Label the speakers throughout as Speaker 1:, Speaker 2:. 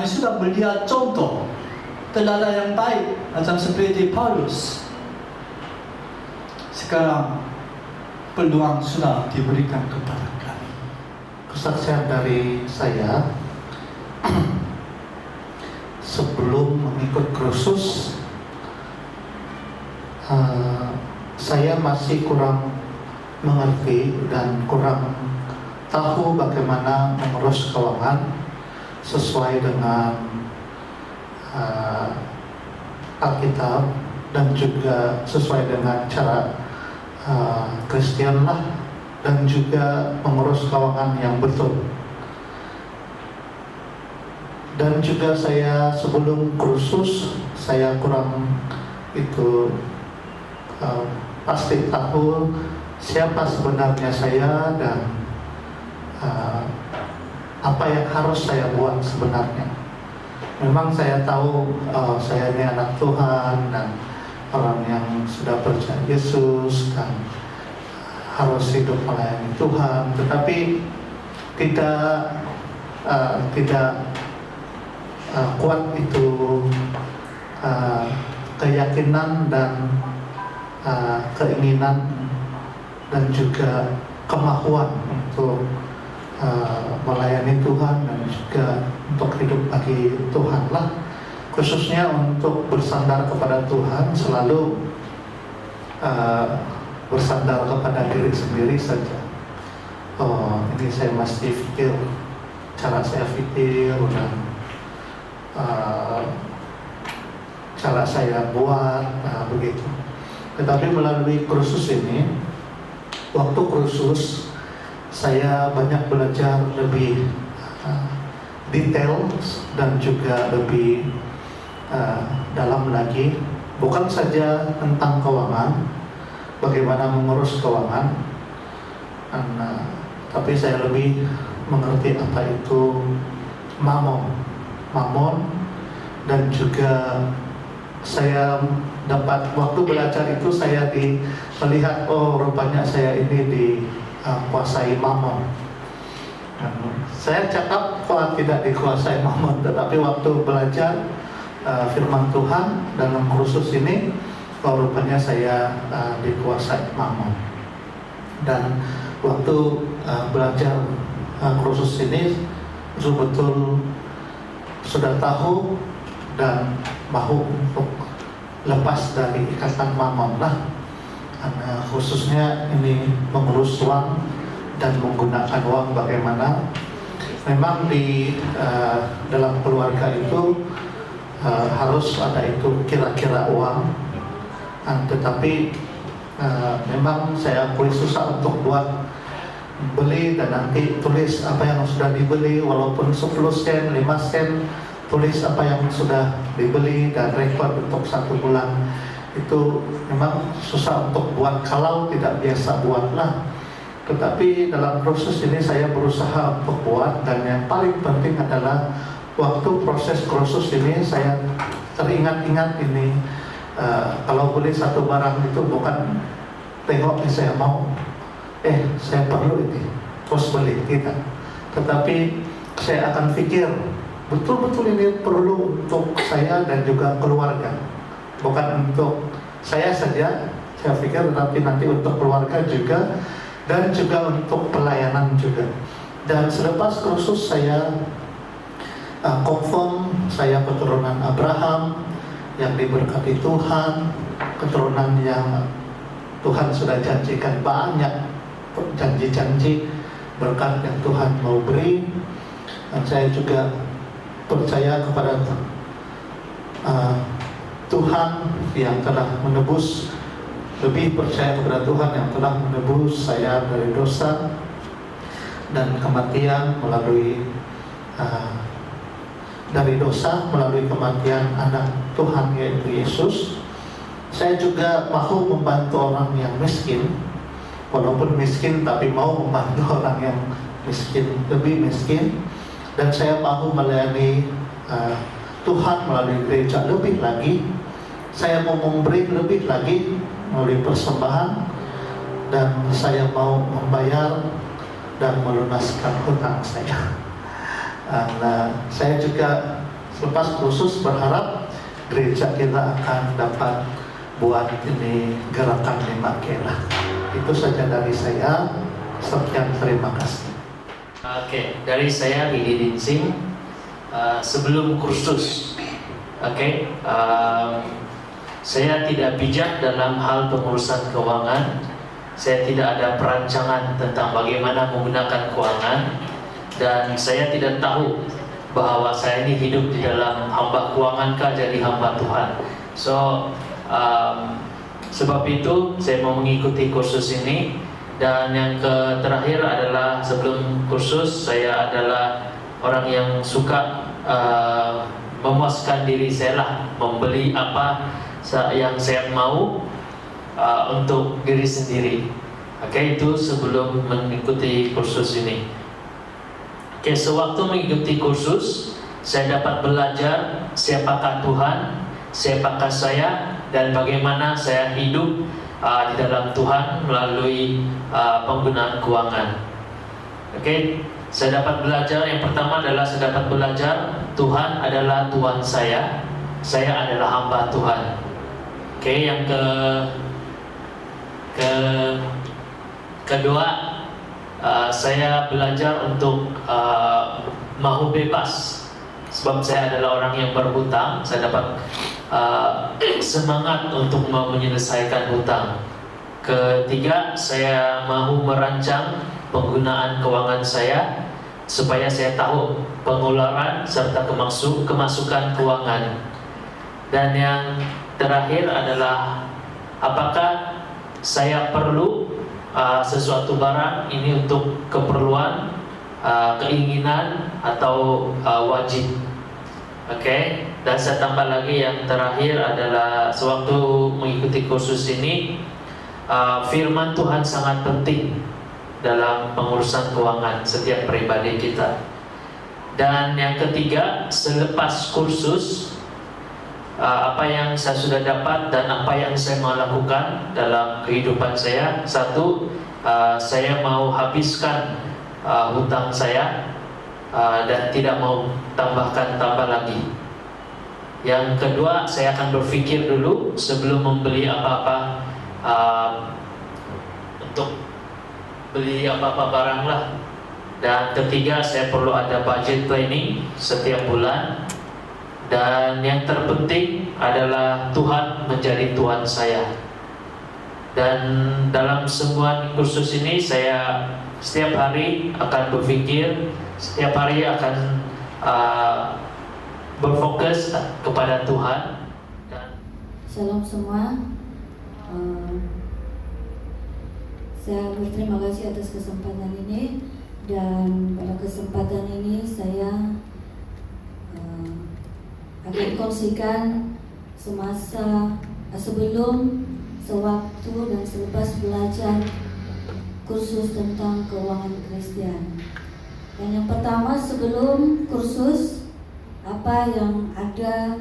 Speaker 1: sudah melihat contoh teladan yang baik macam seperti Paulus. Sekarang peluang sudah diberikan kepada kami.
Speaker 2: Kesaksian dari saya, sebelum mengikut kursus, saya masih kurang mengerti dan kurang tahu bagaimana mengurus keuangan sesuai dengan Alkitab dan juga sesuai dengan cara Kristen lah, dan juga mengurus keuangan yang betul. Dan juga saya sebelum kursus saya kurang itu pasti tahu siapa sebenarnya saya dan apa yang harus saya buat sebenarnya. Memang saya tahu saya ini anak Tuhan dan orang yang sudah percaya Yesus dan harus hidup melayani Tuhan, tetapi tidak kuat itu keyakinan dan keinginan dan juga kemampuan untuk melayani Tuhan dan juga untuk hidup bagi Tuhan lah, khususnya untuk bersandar kepada Tuhan, selalu bersandar kepada diri sendiri saja. Oh, ini saya mesti pikir, cara saya pikir dan cara saya buat, begitu. Tetapi melalui kursus ini, waktu kursus saya banyak belajar lebih detail dan juga lebih dalam lagi, bukan saja tentang keuangan, bagaimana mengurus keuangan, tapi saya lebih mengerti apa itu mamon, dan juga saya dapat waktu belajar itu saya melihat, oh rupanya saya ini dikuasai mamon. Saya cakap kok tidak dikuasai mamon, tetapi waktu belajar firman Tuhan dalam kursus ini, rupanya saya dikuasai mamon. Dan waktu belajar kursus ini betul-betul sudah tahu dan mau untuk lepas dari ikatan mamon lah, karena khususnya ini mengurus uang dan menggunakan uang bagaimana. Memang di dalam keluarga itu harus ada itu kira-kira uang, tetapi memang saya akui susah untuk buat beli dan nanti tulis apa yang sudah dibeli, walaupun 10 sen, 5 sen, tulis apa yang sudah dibeli dan rekod untuk 1 bulan. Itu memang susah untuk buat kalau tidak biasa buatlah. Tetapi dalam proses ini saya berusaha untuk buat, dan yang paling penting adalah waktu proses kursus ini saya teringat-ingat ini, kalau beli satu barang itu bukan tengok saya mau, saya perlu ini terus beli, tidak, tetapi saya akan pikir betul-betul ini perlu untuk saya dan juga keluarga, bukan untuk saya saja saya pikir, tetapi nanti untuk keluarga juga dan juga untuk pelayanan juga. Dan selepas kursus saya confirm saya keturunan Abraham yang diberkati Tuhan, keturunan yang Tuhan sudah janjikan banyak janji-janji berkat yang Tuhan mau beri. Dan saya juga percaya kepada Tuhan yang telah menebus, lebih percaya kepada Tuhan yang telah menebus saya dari dosa dan kematian melalui dari dosa melalui kematian anak Tuhan yaitu Yesus. Saya juga mau membantu orang yang miskin, walaupun miskin tapi mau membantu orang yang miskin, lebih miskin. Dan saya mau melayani Tuhan melalui gereja lebih lagi. Saya mau memberi lebih lagi melalui persembahan, dan saya mau membayar dan melunaskan hutang saya. Nah, saya juga lepas kursus berharap gereja kita akan dapat buat ini gerakan 5K lah. Itu saja dari saya. Sekian, terima kasih.
Speaker 3: Oke, dari saya Willy Dinsing. Sebelum kursus, saya tidak bijak dalam hal pengurusan keuangan. Saya tidak ada perancangan tentang bagaimana menggunakan keuangan, dan saya tidak tahu bahwa saya ini hidup di dalam hamba keuangan kah jadi hamba Tuhan. Sebab itu saya mau mengikuti kursus ini. Dan yang terakhir adalah sebelum kursus, saya adalah orang yang suka memuaskan diri saya lah, membeli apa yang saya mau untuk diri sendiri. Itu sebelum mengikuti kursus ini. Sewaktu mengikuti kursus, saya dapat belajar siapakah Tuhan, siapakah saya, dan bagaimana saya hidup di dalam Tuhan melalui penggunaan keuangan. Saya dapat belajar, yang pertama adalah saya dapat belajar Tuhan adalah Tuhan saya adalah hamba Tuhan. Yang kedua, saya belajar untuk mau bebas, sebab saya adalah orang yang berhutang. Saya dapat semangat untuk mau menyelesaikan hutang. Ketiga, saya mau merancang penggunaan keuangan saya supaya saya tahu pengeluaran serta kemasukan keuangan. Dan yang terakhir adalah apakah saya perlu sesuatu barang ini untuk keperluan, keinginan, atau wajib. Dan saya tambah lagi yang terakhir adalah sewaktu mengikuti kursus ini, firman Tuhan sangat penting dalam pengurusan keuangan setiap pribadi kita. Dan yang ketiga, selepas kursus, apa yang saya sudah dapat dan apa yang saya mau lakukan dalam kehidupan saya. Satu, saya mau habiskan hutang saya dan tidak mau tambah lagi. Yang kedua, saya akan berpikir dulu sebelum membeli apa-apa, untuk beli apa-apa barang lah. Dan ketiga, saya perlu ada budget planning setiap bulan. Dan yang terpenting adalah Tuhan menjadi Tuhan saya. Dan dalam semua kursus ini, saya setiap hari akan berpikir, setiap hari akan berfokus kepada Tuhan.
Speaker 4: Shalom semua. Saya berterima kasih atas kesempatan ini, dan pada kesempatan ini saya akan kongsikan sebelum, sewaktu, dan selepas belajar kursus tentang keuangan Kristen. Dan yang pertama, sebelum kursus, apa yang ada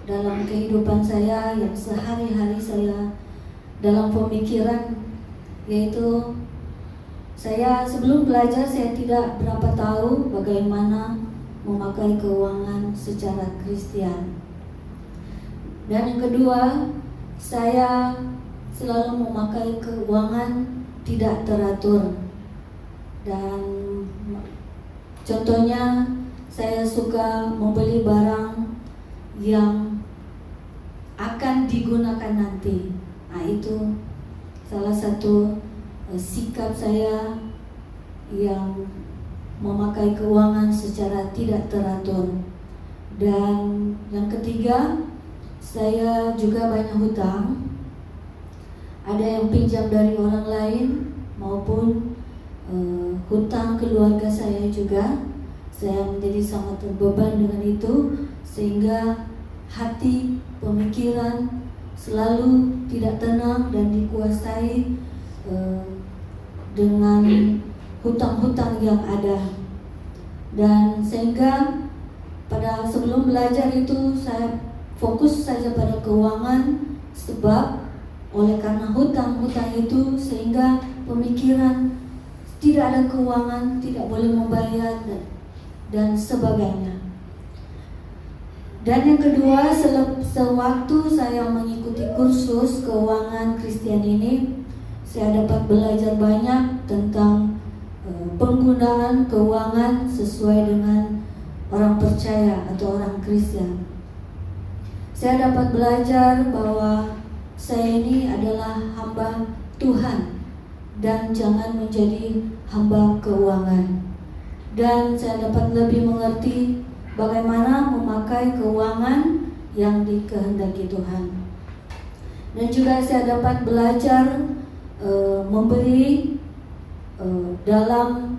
Speaker 4: dalam kehidupan saya, yang sehari-hari saya dalam pemikiran, yaitu saya sebelum belajar saya tidak berapa tahu bagaimana memakai keuangan secara Kristen. Dan yang kedua, saya selalu memakai keuangan tidak teratur. Dan contohnya, saya suka membeli barang yang akan digunakan nanti. Itu salah satu sikap saya yang memakai keuangan secara tidak teratur. Dan yang ketiga, saya juga banyak hutang. Ada yang pinjam dari orang lain maupun hutang keluarga saya juga. Saya menjadi sangat terbeban dengan itu, sehingga hati, pemikiran selalu tidak tenang dan dikuasai dengan hutang-hutang yang ada. Dan sehingga pada sebelum belajar itu saya fokus saja pada keuangan, sebab oleh karena hutang-hutang itu sehingga pemikiran tidak ada keuangan, tidak boleh membayar dan sebagainya. Dan yang kedua, sewaktu saya mengikuti kursus keuangan Kristen ini, saya dapat belajar banyak tentang penggunaan keuangan sesuai dengan orang percaya atau orang Kristen. Saya dapat belajar bahwa saya ini adalah hamba Tuhan dan jangan menjadi hamba keuangan. Dan saya dapat lebih mengerti bagaimana memakai keuangan yang dikehendaki Tuhan. Dan juga saya dapat belajar memberi dalam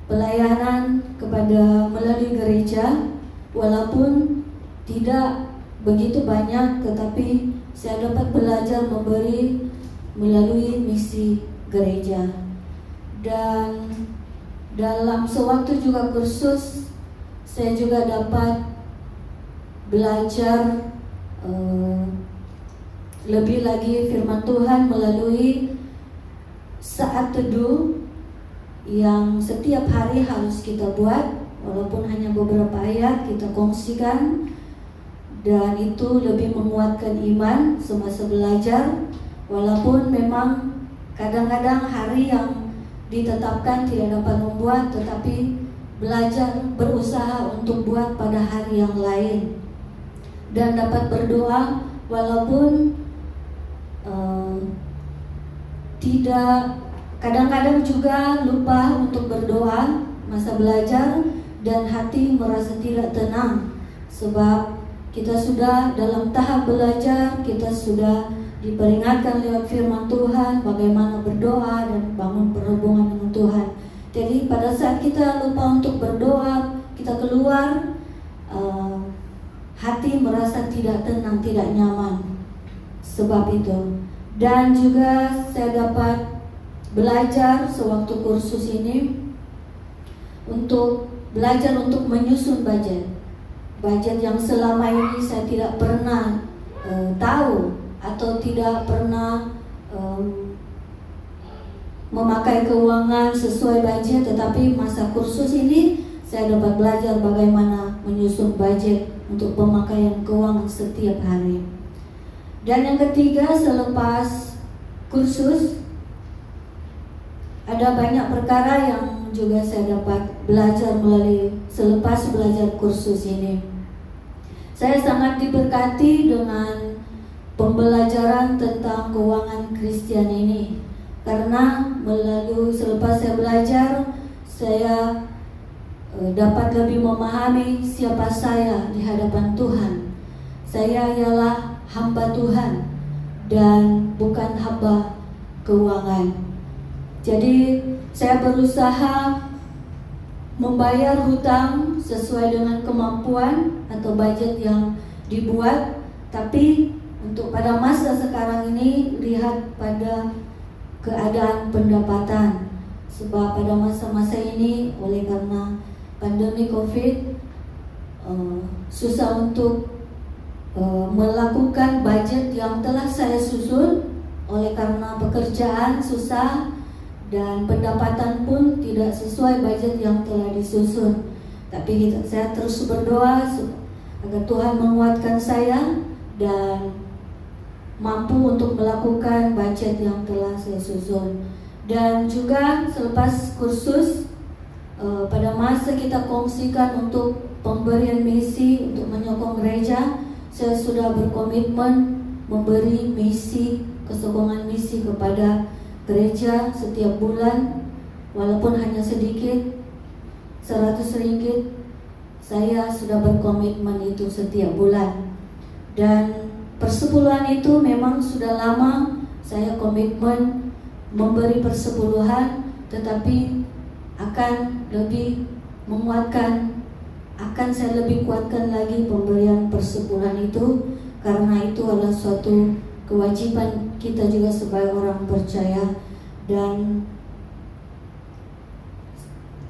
Speaker 4: pelayanan kepada melalui gereja, walaupun tidak begitu banyak, tetapi saya dapat belajar memberi melalui misi gereja. Dan dalam sewaktu juga kursus, saya juga dapat belajar lebih lagi firman Tuhan melalui saat teduh yang setiap hari harus kita buat, walaupun hanya beberapa ayat kita kongsikan, dan itu lebih menguatkan iman semasa belajar, walaupun memang kadang-kadang hari yang ditetapkan tidak dapat membuat, tetapi belajar berusaha untuk buat pada hari yang lain, dan dapat berdoa walaupun tidak, kadang-kadang juga lupa untuk berdoa masa belajar dan hati merasa tidak tenang, sebab kita sudah dalam tahap belajar, kita sudah diperingatkan lewat firman Tuhan bagaimana berdoa dan bangun perhubungan dengan Tuhan. Jadi pada saat kita lupa untuk berdoa, kita keluar, hati merasa tidak tenang, tidak nyaman. Sebab itu. Dan juga saya dapat belajar sewaktu kursus ini untuk belajar untuk menyusun budget yang selama ini saya tidak pernah tahu atau tidak pernah memakai keuangan sesuai budget, tetapi masa kursus ini saya dapat belajar bagaimana menyusun budget untuk pemakaian keuangan setiap hari. Dan yang ketiga, selepas kursus ada banyak perkara yang juga saya dapat belajar melalui selepas belajar kursus ini. Saya sangat diberkati dengan pembelajaran tentang keuangan Kristen ini, karena melalui selepas saya belajar, saya dapat lebih memahami siapa saya di hadapan Tuhan. Saya ialah hamba Tuhan dan bukan hamba keuangan. Jadi saya berusaha membayar hutang sesuai dengan kemampuan atau budget yang dibuat, tapi untuk pada masa sekarang ini lihat pada keadaan pendapatan, sebab pada masa-masa ini oleh karena pandemi COVID susah untuk melakukan budget yang telah saya susun oleh karena pekerjaan susah dan pendapatan pun tidak sesuai budget yang telah disusun. Tapi saya terus berdoa agar Tuhan menguatkan saya dan mampu untuk melakukan budget yang telah saya susun. Dan juga selepas kursus, pada masa kita kongsikan untuk pemberian misi untuk menyokong gereja, saya sudah berkomitmen memberi misi, kesokongan misi kepada gereja setiap bulan, walaupun hanya sedikit, 100 ringgit, saya sudah berkomitmen itu setiap bulan. Dan persepuluhan itu memang sudah lama saya komitmen memberi persepuluhan, tetapi akan lebih menguatkan, akan saya lebih kuatkan lagi pemberian persepuluhan itu, karena itu adalah suatu kewajiban kita juga sebagai orang percaya. Dan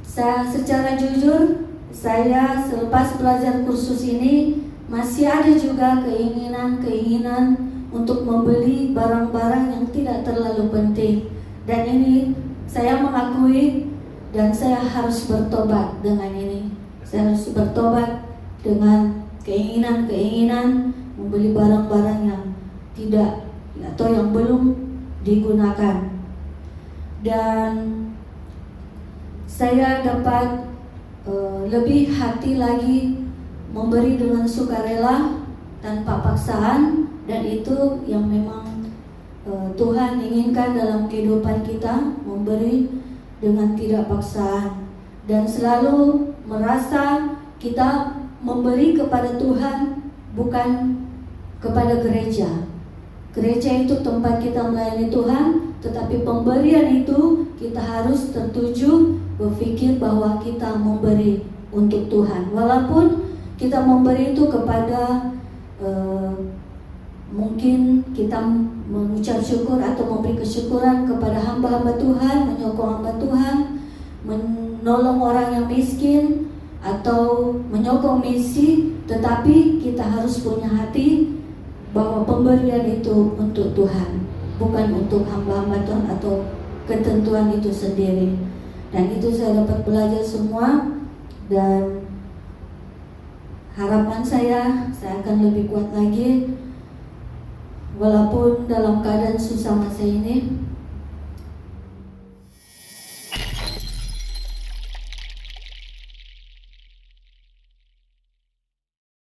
Speaker 4: saya secara jujur, saya selepas belajar kursus ini masih ada juga keinginan untuk membeli barang-barang yang tidak terlalu penting. Dan ini saya mengakui dan saya harus bertobat dengan ini. Saya harus bertobat dengan keinginan-keinginan membeli barang-barang yang tidak atau yang belum digunakan. Dan saya dapat lebih hati lagi memberi dengan sukarela tanpa paksaan, dan itu yang memang Tuhan inginkan dalam kehidupan kita, memberi dengan tidak paksaan dan selalu merasa kita memberi kepada Tuhan, bukan kepada gereja. Gereja itu tempat kita melayani Tuhan, tetapi pemberian itu kita harus tertuju berpikir bahwa kita memberi untuk Tuhan. Walaupun kita memberi itu kepada mungkin kita mengucap syukur atau memberi kesyukuran kepada hamba-hamba Tuhan, menyokong hamba Tuhan, menolong orang yang miskin, atau menyokong misi, tetapi kita harus punya hati bahwa pemberian itu untuk Tuhan, bukan untuk hamba-hamba Tuhan atau ketentuan itu sendiri. Dan itu saya dapat belajar semua, dan harapan saya akan lebih kuat lagi walaupun dalam keadaan susah masa ini.